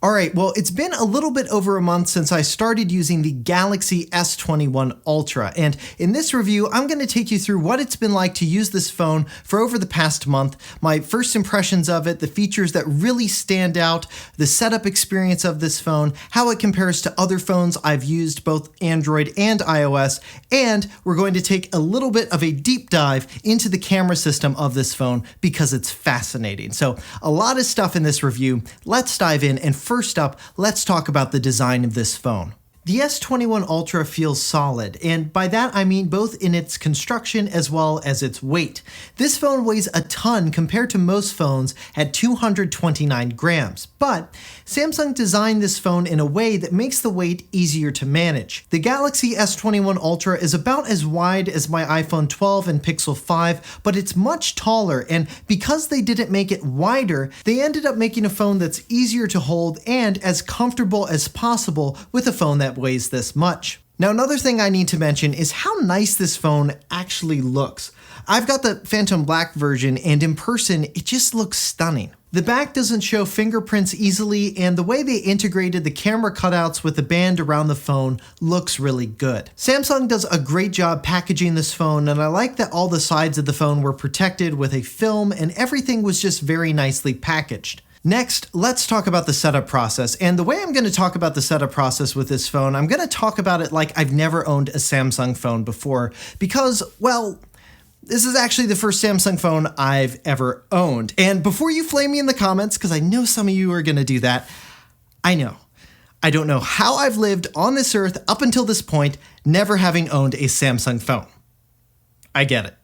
Alright, well, it's been a little bit over a month since I started using the Galaxy S21 Ultra, and in this review, I'm going to take you through what it's been like to use this phone for over the past month, my first impressions of it, the features that really stand out, the setup experience of this phone, how it compares to other phones I've used, both Android and iOS, and we're going to take a little bit of a deep dive into the camera system of this phone because it's fascinating. So, a lot of stuff in this review. Let's dive in, and first up, let's talk about the design of this phone. The S21 Ultra feels solid, and by that I mean both in its construction as well as its weight. This phone weighs a ton compared to most phones at 229 grams, but Samsung designed this phone in a way that makes the weight easier to manage. The Galaxy S21 Ultra is about as wide as my iPhone 12 and Pixel 5, but it's much taller, and because they didn't make it wider, they ended up making a phone that's easier to hold and as comfortable as possible with a phone that weighs this much. Now, another thing I need to mention is how nice this phone actually looks. I've got the Phantom Black version, and in person, it just looks stunning. The back doesn't show fingerprints easily, and the way they integrated the camera cutouts with the band around the phone looks really good. Samsung does a great job packaging this phone, and I like that all the sides of the phone were protected with a film and everything was just very nicely packaged. Next, let's talk about the setup process, and the way I'm going to talk about the setup process with this phone, I'm going to talk about it like I've never owned a Samsung phone before, because, well, this is actually the first Samsung phone I've ever owned. And before you flame me in the comments, because I know some of you are going to do that, I don't know how I've lived on this earth up until this point, never having owned a Samsung phone. I get it.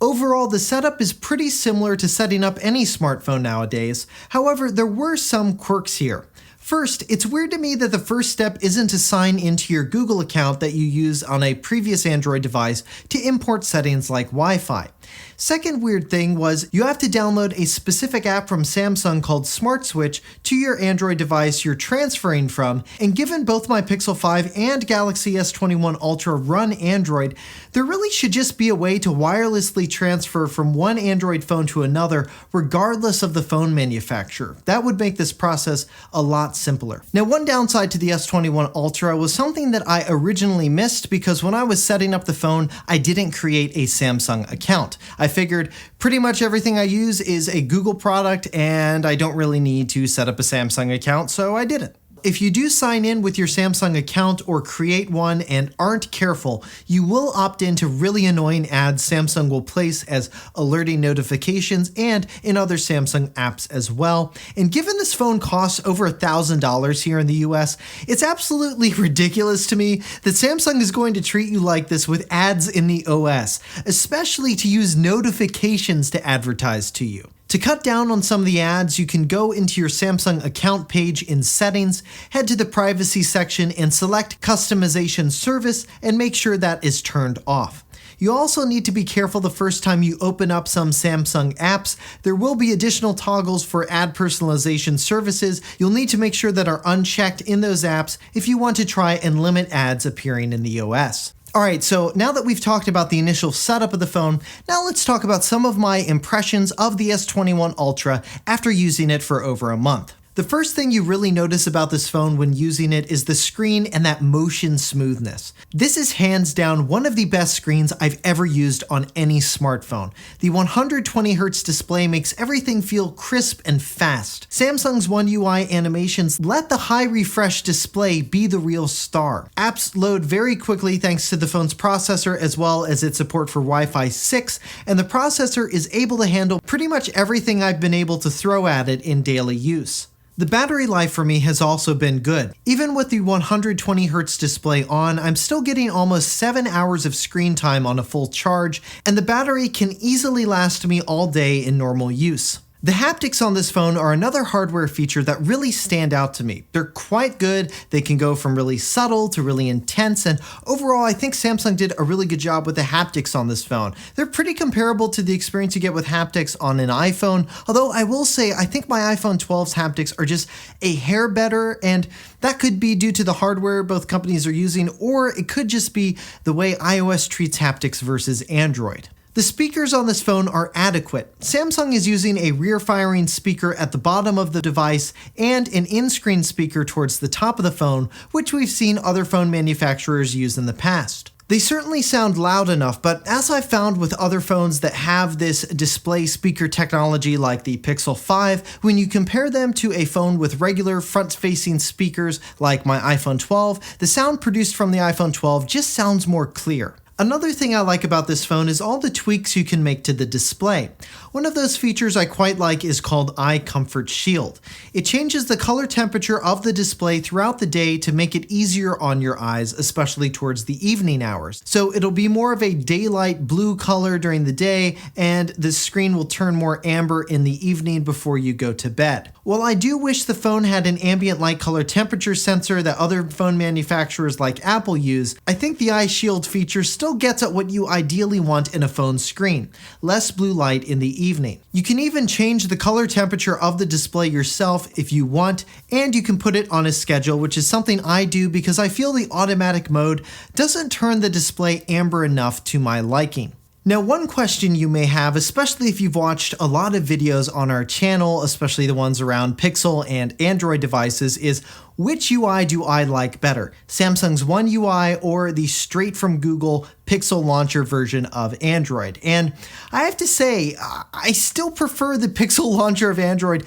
Overall, the setup is pretty similar to setting up any smartphone nowadays. However, there were some quirks here. First, it's weird to me that the first step isn't to sign into your Google account that you use on a previous Android device to import settings like Wi-Fi. Second weird thing was you have to download a specific app from Samsung called Smart Switch to your Android device you're transferring from, and given both my Pixel 5 and Galaxy S21 Ultra run Android, there really should just be a way to wirelessly transfer from one Android phone to another regardless of the phone manufacturer. That would make this process a lot simpler. Now, one downside to the S21 Ultra was something that I originally missed because when I was setting up the phone, I didn't create a Samsung account. I figured pretty much everything I use is a Google product and I don't really need to set up a Samsung account, so I didn't. If you do sign in with your Samsung account or create one and aren't careful, you will opt into really annoying ads Samsung will place as alerting notifications and in other Samsung apps as well. And given this phone costs over $1,000 here in the US, it's absolutely ridiculous to me that Samsung is going to treat you like this with ads in the OS, especially to use notifications to advertise to you. To cut down on some of the ads, you can go into your Samsung account page in Settings, head to the Privacy section and select Customization Service and make sure that is turned off. You also need to be careful the first time you open up some Samsung apps. There will be additional toggles for ad personalization services you'll need to make sure that are unchecked in those apps if you want to try and limit ads appearing in the OS. Alright, so now that we've talked about the initial setup of the phone, now let's talk about some of my impressions of the S21 Ultra after using it for over a month. The first thing you really notice about this phone when using it is the screen and that motion smoothness. This is hands down one of the best screens I've ever used on any smartphone. The 120Hz display makes everything feel crisp and fast. Samsung's One UI animations let the high refresh display be the real star. Apps load very quickly thanks to the phone's processor as well as its support for Wi-Fi 6, and the processor is able to handle pretty much everything I've been able to throw at it in daily use. The battery life for me has also been good. Even with the 120Hz display on, I'm still getting almost 7 hours of screen time on a full charge, and the battery can easily last me all day in normal use. The haptics on this phone are another hardware feature that really stand out to me. They're quite good, they can go from really subtle to really intense, and overall I think Samsung did a really good job with the haptics on this phone. They're pretty comparable to the experience you get with haptics on an iPhone, although I will say I think my iPhone 12's haptics are just a hair better, and that could be due to the hardware both companies are using, or it could just be the way iOS treats haptics versus Android. The speakers on this phone are adequate. Samsung is using a rear-firing speaker at the bottom of the device and an in-screen speaker towards the top of the phone, which we've seen other phone manufacturers use in the past. They certainly sound loud enough, but as I've found with other phones that have this display speaker technology like the Pixel 5, when you compare them to a phone with regular front-facing speakers like my iPhone 12, the sound produced from the iPhone 12 just sounds more clear. Another thing I like about this phone is all the tweaks you can make to the display. One of those features I quite like is called Eye Comfort Shield. It changes the color temperature of the display throughout the day to make it easier on your eyes, especially towards the evening hours. So it'll be more of a daylight blue color during the day, and the screen will turn more amber in the evening before you go to bed. While I do wish the phone had an ambient light color temperature sensor that other phone manufacturers like Apple use, I think the Eye Shield feature still gets at what you ideally want in a phone screen: less blue light in the evening. You can even change the color temperature of the display yourself if you want, and you can put it on a schedule, which is something I do because I feel the automatic mode doesn't turn the display amber enough to my liking. Now, one question you may have, especially if you've watched a lot of videos on our channel, especially the ones around Pixel and Android devices, is which UI do I like better? Samsung's One UI or the straight from Google Pixel launcher version of Android? And I have to say, I still prefer the Pixel launcher of Android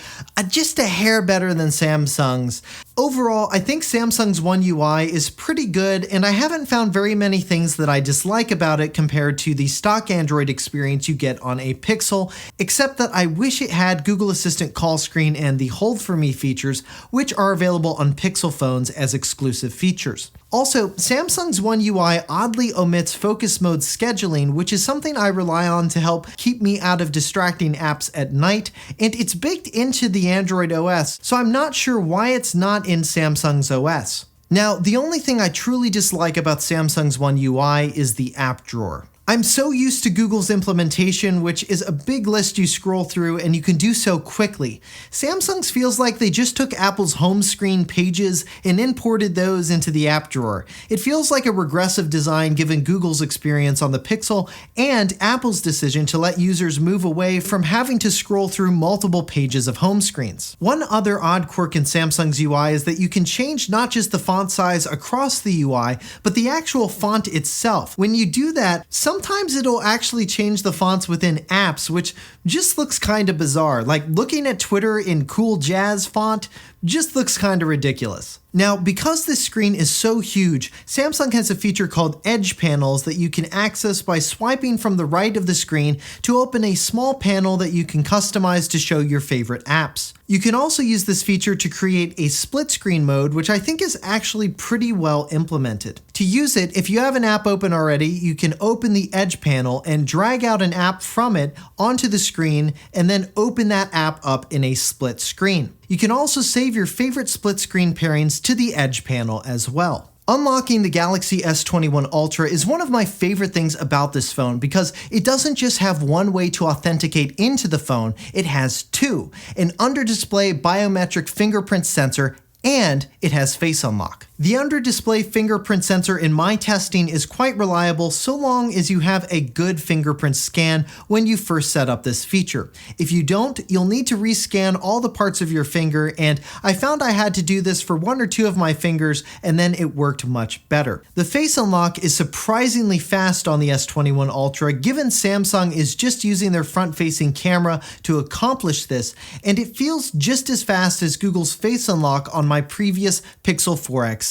just a hair better than Samsung's. Overall, I think Samsung's One UI is pretty good, and I haven't found very many things that I dislike about it compared to the stock Android experience you get on a Pixel, except that I wish it had Google Assistant call screen and the Hold For Me features, which are available on Pixel phones as exclusive features. Also, Samsung's One UI oddly omits focus mode scheduling, which is something I rely on to help keep me out of distracting apps at night, and it's baked into the Android OS, so I'm not sure why it's not in Samsung's OS. Now, the only thing I truly dislike about Samsung's One UI is the app drawer. I'm so used to Google's implementation, which is a big list you scroll through and you can do so quickly. Samsung's feels like they just took Apple's home screen pages and imported those into the app drawer. It feels like a regressive design given Google's experience on the Pixel and Apple's decision to let users move away from having to scroll through multiple pages of home screens. One other odd quirk in Samsung's UI is that you can change not just the font size across the UI, but the actual font itself. When you do that, sometimes it'll actually change the fonts within apps, which just looks kind of bizarre. Like looking at Twitter in Cool Jazz font just looks kind of ridiculous. Now, because this screen is so huge, Samsung has a feature called Edge Panels that you can access by swiping from the right of the screen to open a small panel that you can customize to show your favorite apps. You can also use this feature to create a split screen mode, which I think is actually pretty well implemented. To use it, if you have an app open already, you can open the Edge panel and drag out an app from it onto the screen and then open that app up in a split screen. You can also save your favorite split screen pairings to the Edge panel as well. Unlocking the Galaxy S21 Ultra is one of my favorite things about this phone because it doesn't just have one way to authenticate into the phone, it has two: an under-display biometric fingerprint sensor and it has Face Unlock. The under-display fingerprint sensor in my testing is quite reliable so long as you have a good fingerprint scan when you first set up this feature. If you don't, you'll need to rescan all the parts of your finger, and I found I had to do this for one or two of my fingers and then it worked much better. The Face Unlock is surprisingly fast on the S21 Ultra given Samsung is just using their front-facing camera to accomplish this, and it feels just as fast as Google's Face Unlock on my previous Pixel 4 XL.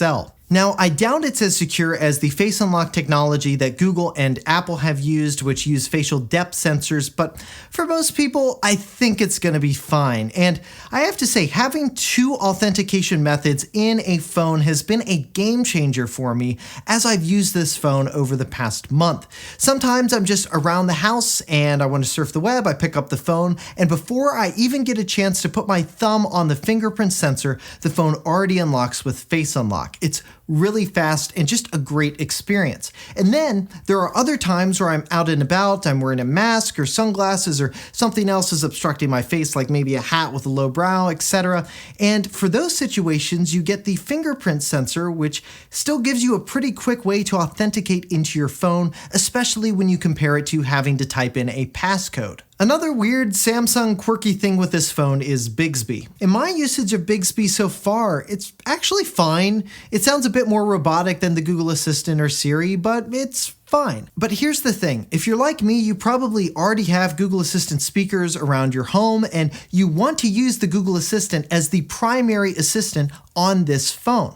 Now, I doubt it's as secure as the Face Unlock technology that Google and Apple have used, which use facial depth sensors, but for most people, I think it's going to be fine. And I have to say, having two authentication methods in a phone has been a game changer for me as I've used this phone over the past month. Sometimes I'm just around the house and I want to surf the web, I pick up the phone, and before I even get a chance to put my thumb on the fingerprint sensor, the phone already unlocks with Face Unlock. It's really fast, and just a great experience. And then there are other times where I'm out and about, I'm wearing a mask or sunglasses or something else is obstructing my face, like maybe a hat with a low brow, etc. And for those situations, you get the fingerprint sensor, which still gives you a pretty quick way to authenticate into your phone, especially when you compare it to having to type in a passcode. Another weird Samsung quirky thing with this phone is Bixby. In my usage of Bixby so far, it's actually fine. It sounds a bit more robotic than the Google Assistant or Siri, but it's fine. But here's the thing, if you're like me, you probably already have Google Assistant speakers around your home and you want to use the Google Assistant as the primary assistant on this phone.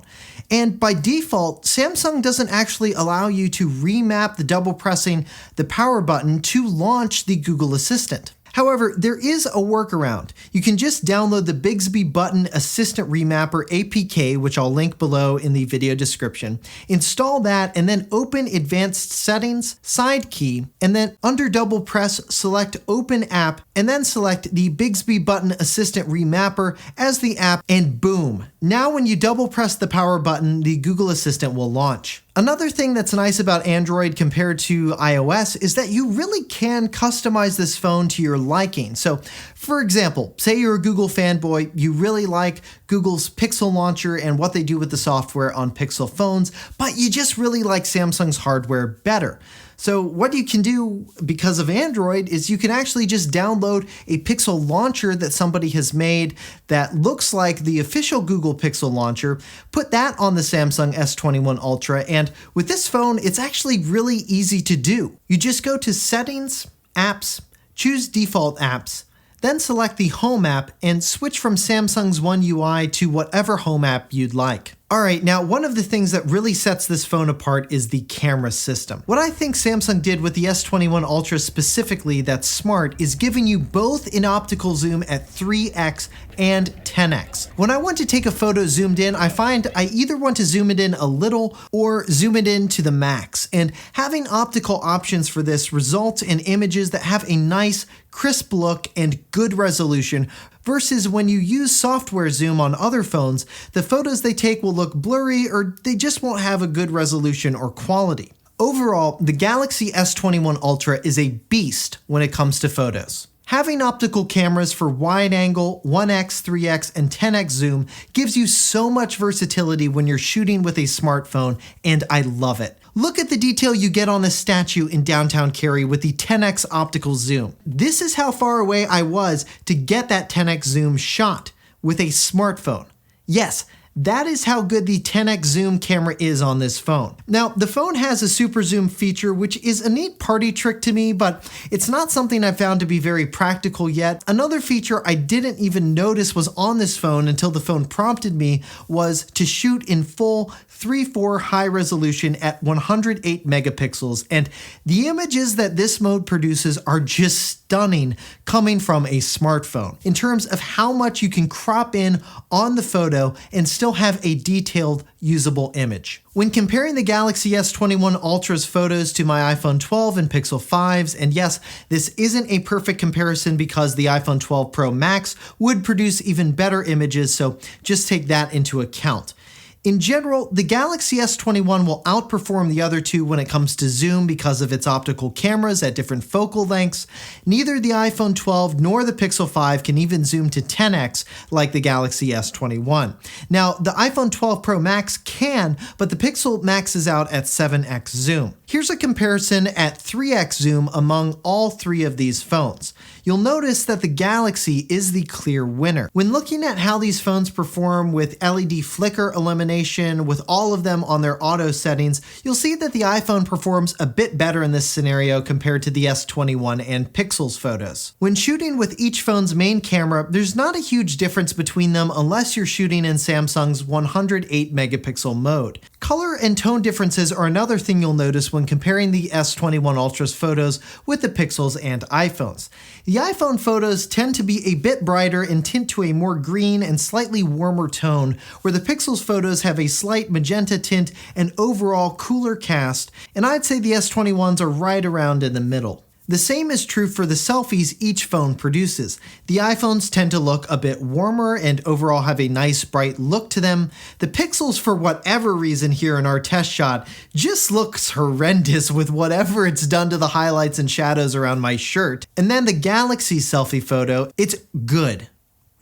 And by default, Samsung doesn't actually allow you to remap the double pressing the power button to launch the Google Assistant. However, there is a workaround. You can just download the Bixby Button Assistant Remapper APK, which I'll link below in the video description. Install that and then open Advanced Settings, Side Key, and then under double press, select Open App, and then select the Bixby Button Assistant Remapper as the app, and boom. Now when you double press the power button, the Google Assistant will launch. Another thing that's nice about Android compared to iOS is that you really can customize this phone to your liking. So, for example, say you're a Google fanboy, you really like Google's Pixel launcher and what they do with the software on Pixel phones, but you just really like Samsung's hardware better. So what you can do because of Android is you can actually just download a Pixel launcher that somebody has made that looks like the official Google Pixel launcher, put that on the Samsung S21 Ultra, and with this phone, it's actually really easy to do. You just go to Settings, Apps, choose Default Apps, then select the Home app and switch from Samsung's One UI to whatever home app you'd like. Alright, now one of the things that really sets this phone apart is the camera system. What I think Samsung did with the S21 Ultra specifically that's smart is giving you both an optical zoom at 3x and 10x. When I want to take a photo zoomed in, I find I either want to zoom it in a little or zoom it in to the max. And having optical options for this results in images that have a nice, crisp look and good resolution, versus when you use software zoom on other phones, the photos they take will look blurry or they just won't have a good resolution or quality. Overall, the Galaxy S21 Ultra is a beast when it comes to photos. Having optical cameras for wide angle, 1x, 3x, and 10x zoom gives you so much versatility when you're shooting with a smartphone, and I love it. Look at the detail you get on the statue in downtown Cary with the 10x optical zoom. This is how far away I was to get that 10x zoom shot with a smartphone. Yes, that is how good the 10x zoom camera is on this phone. Now, the phone has a super zoom feature, which is a neat party trick to me, but it's not something I've found to be very practical yet. Another feature I didn't even notice was on this phone until the phone prompted me was to shoot in full 3:4 high resolution at 108 megapixels, and the images that this mode produces are just stunning coming from a smartphone in terms of how much you can crop in on the photo and still have a detailed, usable image. When comparing the Galaxy S21 Ultra's photos to my iPhone 12 and Pixel 5s, and yes, this isn't a perfect comparison because the iPhone 12 Pro Max would produce even better images, so just take that into account. In general, the Galaxy S21 will outperform the other two when it comes to zoom because of its optical cameras at different focal lengths. Neither the iPhone 12 nor the Pixel 5 can even zoom to 10x like the Galaxy S21. Now, the iPhone 12 Pro Max can, but the Pixel maxes out at 7x zoom. Here's a comparison at 3x zoom among all three of these phones. You'll notice that the Galaxy is the clear winner. When looking at how these phones perform with LED flicker elimination, with all of them on their auto settings, you'll see that the iPhone performs a bit better in this scenario compared to the S21 and Pixel's photos. When shooting with each phone's main camera, there's not a huge difference between them unless you're shooting in Samsung's 108 megapixel mode. Color and tone differences are another thing you'll notice when comparing the S21 Ultra's photos with the Pixels and iPhones. The iPhone photos tend to be a bit brighter and tint to a more green and slightly warmer tone, where the Pixels photos have a slight magenta tint and overall cooler cast, and I'd say the S21s are right around in the middle. The same is true for the selfies each phone produces. The iPhones tend to look a bit warmer and overall have a nice bright look to them. The Pixels, for whatever reason here in our test shot, just looks horrendous with whatever it's done to the highlights and shadows around my shirt. And then the Galaxy selfie photo, it's good.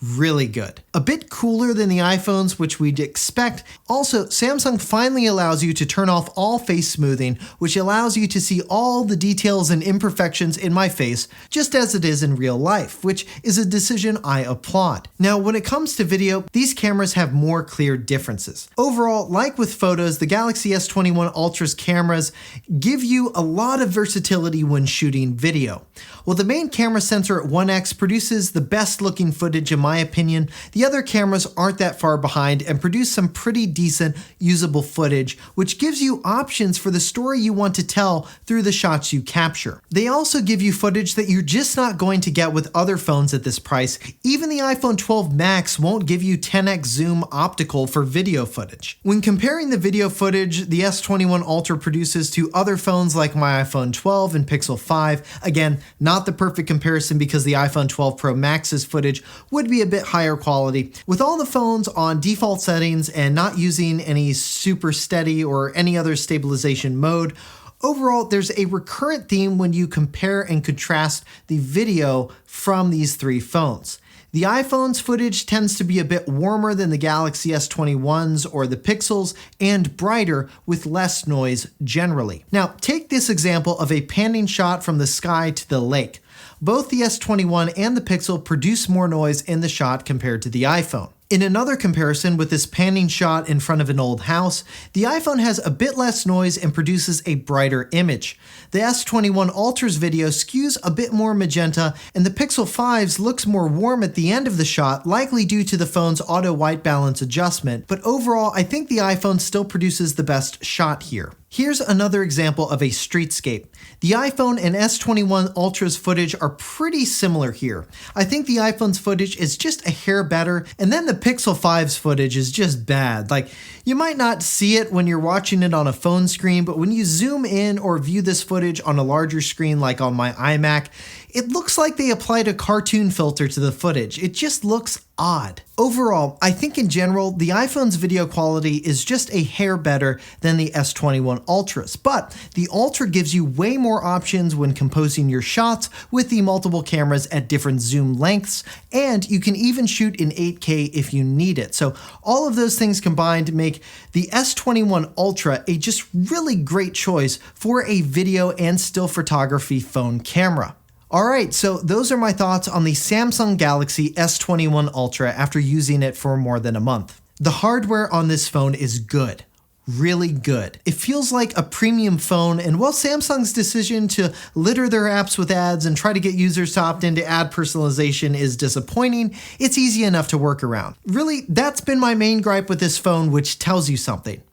Really good. A bit cooler than the iPhones, which we'd expect. Also, Samsung finally allows you to turn off all face smoothing, which allows you to see all the details and imperfections in my face, just as it is in real life, which is a decision I applaud. Now, when it comes to video, these cameras have more clear differences. Overall, like with photos, the Galaxy S21 Ultra's cameras give you a lot of versatility when shooting video. While the main camera sensor at 1x produces the best looking footage in my opinion, the other cameras aren't that far behind and produce some pretty decent usable footage, which gives you options for the story you want to tell through the shots you capture. They also give you footage that you're just not going to get with other phones at this price. Even the iPhone 12 Max won't give you 10x zoom optical for video footage. When comparing the video footage the S21 Ultra produces to other phones like my iPhone 12 and Pixel 5, again, not the perfect comparison because the iPhone 12 Pro Max's footage would be a bit higher quality. With all the phones on default settings and not using any super steady or any other stabilization mode, overall there's a recurrent theme when you compare and contrast the video from these three phones. The iPhone's footage tends to be a bit warmer than the Galaxy S21's or the Pixels and brighter with less noise generally. Now, take this example of a panning shot from the sky to the lake. Both the S21 and the Pixel produce more noise in the shot compared to the iPhone. In another comparison with this panning shot in front of an old house, the iPhone has a bit less noise and produces a brighter image. The S21 Ultra's video skews a bit more magenta, and the Pixel 5's looks more warm at the end of the shot, likely due to the phone's auto white balance adjustment, but overall I think the iPhone still produces the best shot here. Here's another example of a streetscape. The iPhone and S21 Ultra's footage are pretty similar here. I think the iPhone's footage is just a hair better, and then the Pixel 5's footage is just bad. Like, you might not see it when you're watching it on a phone screen, but when you zoom in or view this footage on a larger screen like on my iMac, it looks like they applied a cartoon filter to the footage. It just looks odd. Overall, I think in general, the iPhone's video quality is just a hair better than the S21 Ultra's, but the Ultra gives you way more options when composing your shots with the multiple cameras at different zoom lengths, and you can even shoot in 8K if you need it. So all of those things combined make the S21 Ultra a just really great choice for a video and still photography phone camera. Alright, so those are my thoughts on the Samsung Galaxy S21 Ultra after using it for more than a month. The hardware on this phone is good. Really good. It feels like a premium phone, and while Samsung's decision to litter their apps with ads and try to get users to opt into ad personalization is disappointing, it's easy enough to work around. Really, that's been my main gripe with this phone, which tells you something.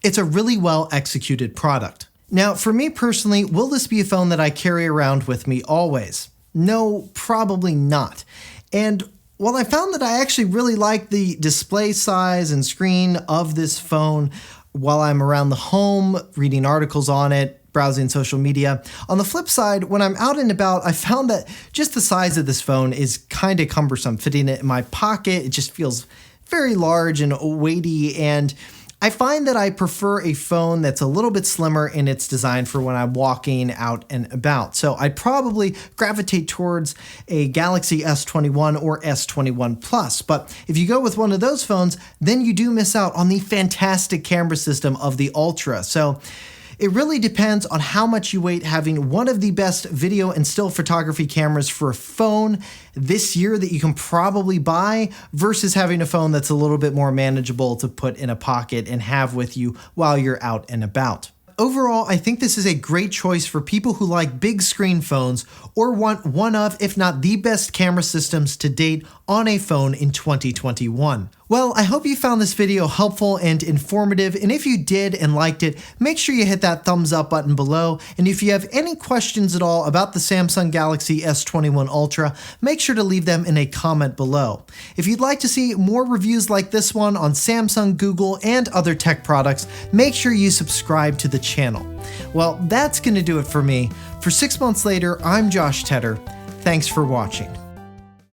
It's a really well executed product. Now, for me personally, will this be a phone that I carry around with me always? No, probably not. And while I found that I actually really like the display size and screen of this phone while I'm around the home, reading articles on it, browsing social media, on the flip side, when I'm out and about, I found that just the size of this phone is kind of cumbersome. Fitting it in my pocket, it just feels very large and weighty, and I find that I prefer a phone that's a little bit slimmer in its design for when I'm walking out and about. So I'd probably gravitate towards a Galaxy S21 or S21 Plus. But if you go with one of those phones, then you do miss out on the fantastic camera system of the Ultra. So it really depends on how much you weight having one of the best video and still photography cameras for a phone this year that you can probably buy versus having a phone that's a little bit more manageable to put in a pocket and have with you while you're out and about. Overall, I think this is a great choice for people who like big screen phones or want one of, if not the best camera systems to date on a phone in 2021. Well, I hope you found this video helpful and informative, and if you did and liked it, make sure you hit that thumbs up button below, and if you have any questions at all about the Samsung Galaxy S21 Ultra, make sure to leave them in a comment below. If you'd like to see more reviews like this one on Samsung, Google, and other tech products, make sure you subscribe to the channel. Well, that's going to do it for me. For 6 months later, I'm Josh Tedder. Thanks for watching.